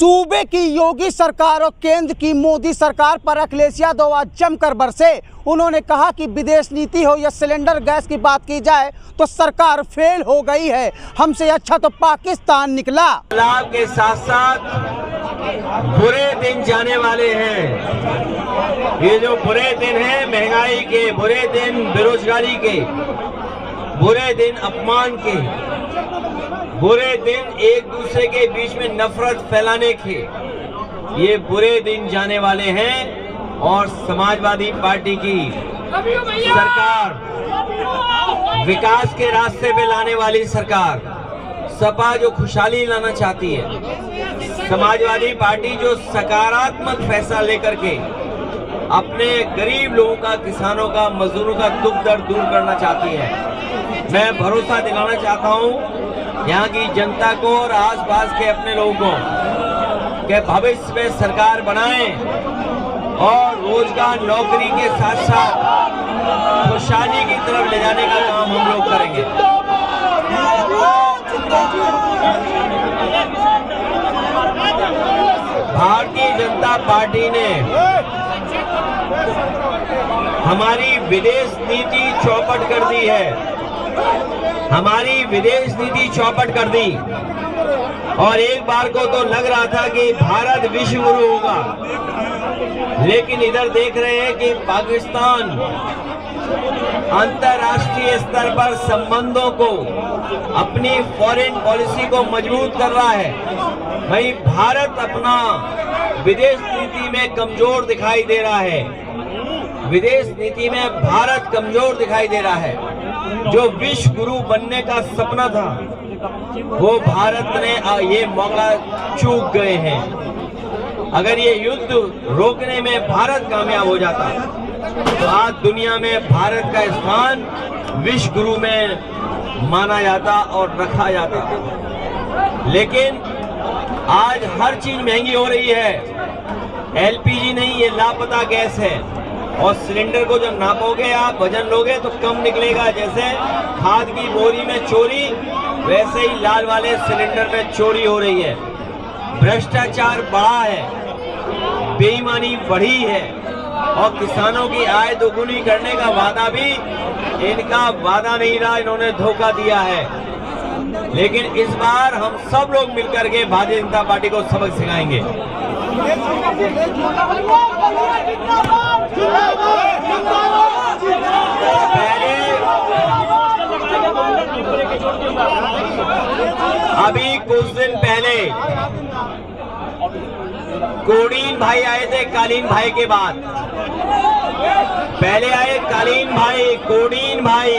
सूबे की योगी सरकार और केंद्र की मोदी सरकार पर अखिलेश यादव आज जमकर बरसे। उन्होंने कहा कि विदेश नीति हो या सिलेंडर गैस की बात की जाए तो सरकार फेल हो गई है, हमसे अच्छा तो पाकिस्तान निकला। लाभ के साथ साथ बुरे दिन जाने वाले हैं। ये जो बुरे दिन हैं, महंगाई के बुरे दिन, बेरोजगारी के बुरे दिन, अपमान के बुरे दिन, एक दूसरे के बीच में नफरत फैलाने के, ये बुरे दिन जाने वाले हैं। और समाजवादी पार्टी की सरकार, विकास के रास्ते पे लाने वाली सरकार, सपा जो खुशहाली लाना चाहती है, समाजवादी पार्टी जो सकारात्मक फैसला लेकर के अपने गरीब लोगों का, किसानों का, मजदूरों का दुख दर्द दूर करना चाहती है। मैं भरोसा दिलाना चाहता हूं यहाँ की जनता को और आसपास के अपने लोगों को कि भविष्य में सरकार बनाएं और रोजगार, नौकरी के साथ साथ खुशहाली की तरफ ले जाने का काम हम लोग करेंगे। भारतीय जनता पार्टी ने हमारी विदेश नीति चौपट कर दी है, हमारी विदेश नीति चौपट कर दी। और एक बार को तो लग रहा था कि भारत विश्व गुरु होगा, लेकिन इधर देख रहे हैं कि पाकिस्तान अंतर्राष्ट्रीय स्तर पर संबंधों को, अपनी फॉरेन पॉलिसी को मजबूत कर रहा है। वहीं भारत अपना विदेश नीति में कमजोर दिखाई दे रहा है। विदेश नीति में भारत कमजोर दिखाई दे रहा है। जो विश्व गुरु बनने का सपना था, वो भारत ने ये मौका चूक गए हैं। अगर ये युद्ध रोकने में भारत कामयाब हो जाता तो आज दुनिया में भारत का स्थान विश्व गुरु में माना जाता और रखा जाता। लेकिन आज हर चीज महंगी हो रही है। एलपीजी नहीं, ये लापता गैस है। और सिलेंडर को जब नापोगे, आप वजन लोगे तो कम निकलेगा। जैसे खाद की बोरी में चोरी, वैसे ही लाल वाले सिलेंडर में चोरी हो रही है। भ्रष्टाचार बढ़ा है, बेईमानी बढ़ी है और किसानों की आय दोगुनी करने का वादा भी इनका वादा नहीं रहा, इन्होंने धोखा दिया है। लेकिन इस बार हम सब लोग मिलकर के भारतीय जनता पार्टी को सबक सिखाएंगे। अभी कुछ दिन पहले कोडीन भाई आए थे, कालीन भाई के बाद। पहले आए कालीन भाई, कोडीन भाई,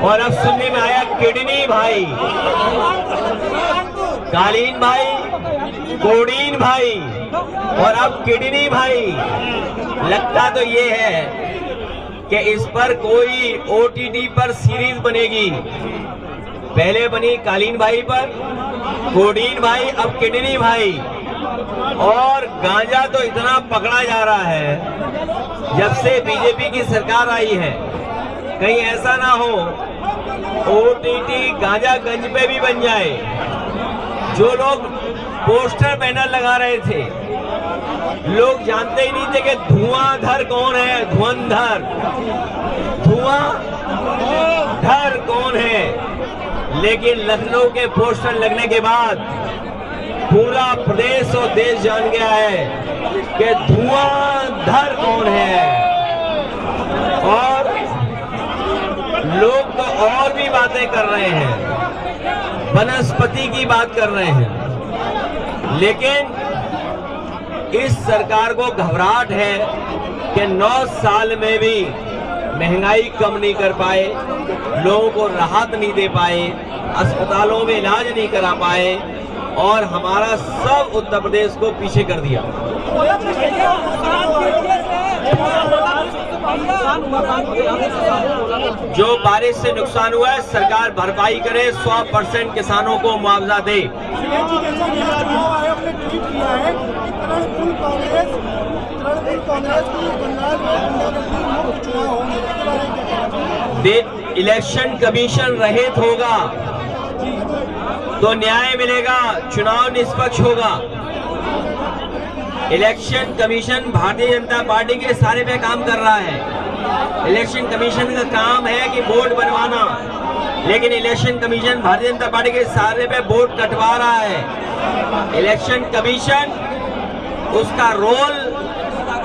और अब सुनने में आया किडनी भाई। कालीन भाई, कोडीन भाई और अब किडनी भाई। लगता तो ये है कि इस पर कोई ओटीटी पर सीरीज बनेगी। पहले बनी कालीन भाई पर, कोडीन भाई, अब किडनी भाई। और गांजा तो इतना पकड़ा जा रहा है जब से बीजेपी की सरकार आई है। कहीं ऐसा ना हो ओटीटी गांजागंज पे भी बन जाए। जो लोग पोस्टर बैनर लगा रहे थे, लोग जानते ही नहीं थे कि धुआंधर कौन है। धुआंधर कौन है। लेकिन लखनऊ के पोस्टर लगने के बाद पूरा प्रदेश और देश जान गया है कि धुआंधर कौन है। और लोग तो और भी बातें कर रहे हैं, वनस्पति की बात कर रहे हैं। लेकिन इस सरकार को घबराहट है कि 9 साल में भी महंगाई कम नहीं कर पाए, लोगों को राहत नहीं दे पाए, अस्पतालों में इलाज नहीं करा पाए और हमारा सब उत्तर प्रदेश को पीछे कर दिया। जो बारिश से नुकसान हुआ है, सरकार भरपाई करे, 100% किसानों को मुआवजा दे। इलेक्शन कमीशन रहित होगा। तो न्याय मिलेगा, चुनाव निष्पक्ष होगा। Election commission Bharatiya Janata party के सारे पे काम कर रहा है। इलेक्शन कमीशन का काम है कि वोट बनवाना, लेकिन election commission Bharatiya Janata party के सारे पे वोट कटवा रहा है। इलेक्शन कमीशन, उसका रोल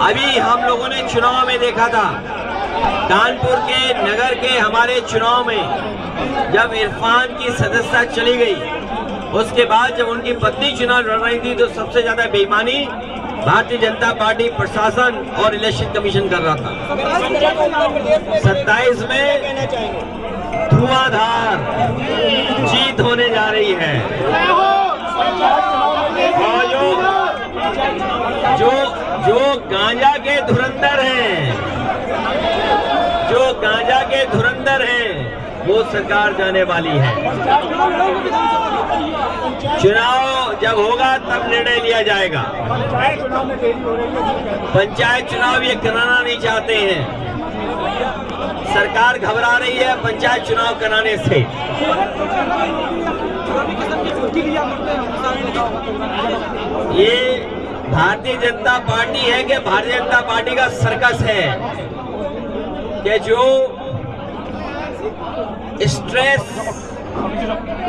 अभी हम लोगों ने चुनाव में देखा था। कानपुर के नगर के हमारे चुनाव में जब इरफान की सदस्यता चली गई, उसके बाद जब उनकी पत्नी चुनाव लड़ रही थी, तो सबसे ज्यादा बेईमानी भारतीय जनता पार्टी प्रशासन और इलेक्शन कमीशन कर रहा था। 27 में धुआंधार जीत होने जा रही है। और जो गांजा के धुरंधर हैं, जो गांजा के धुरंधर हैं, वो सरकार जाने वाली है। चुनाव जब होगा तब निर्णय लिया जाएगा। पंचायत चुनाव ये कराना नहीं चाहते हैं। सरकार घबरा रही है पंचायत चुनाव कराने से। ये भारतीय जनता पार्टी है कि भारतीय जनता पार्टी का सर्कस है कि जो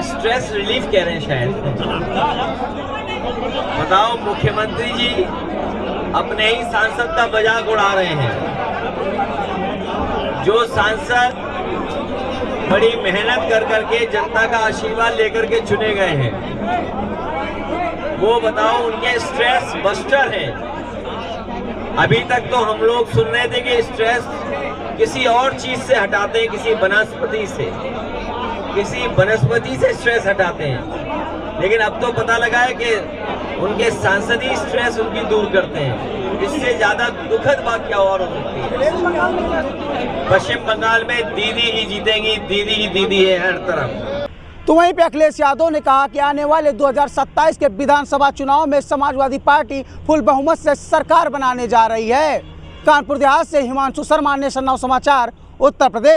स्ट्रेस रिलीफ कह रहे हैं शायद। बताओ, मुख्यमंत्री जी अपने ही सांसद का मजाक उड़ा रहे हैं। जो सांसद बड़ी मेहनत कर करके जनता का आशीर्वाद लेकर के चुने गए हैं, वो बताओ उनके स्ट्रेस बस्टर हैं। अभी तक तो हम लोग सुन रहे थे कि स्ट्रेस किसी और चीज से हटाते हैं, किसी वनस्पति से स्ट्रेस हटाते हैं, लेकिन अब तो पता लगा है कि उनके सांसदी स्ट्रेस उनकी दूर करते हैं। इससे ज्यादा दुखद बात क्या और हो सकती है। पश्चिम बंगाल में दीदी ही जीतेंगी, दीदी ही दीदी है हर तरफ। तो वहीं पे अखिलेश यादव ने कहा कि आने वाले 2027 के विधानसभा चुनाव में समाजवादी पार्टी फुल बहुमत से सरकार बनाने जा रही है। कानपुर देहात से हिमांशु शर्मा, नेशन नाउ समाचार, उत्तर प्रदेश।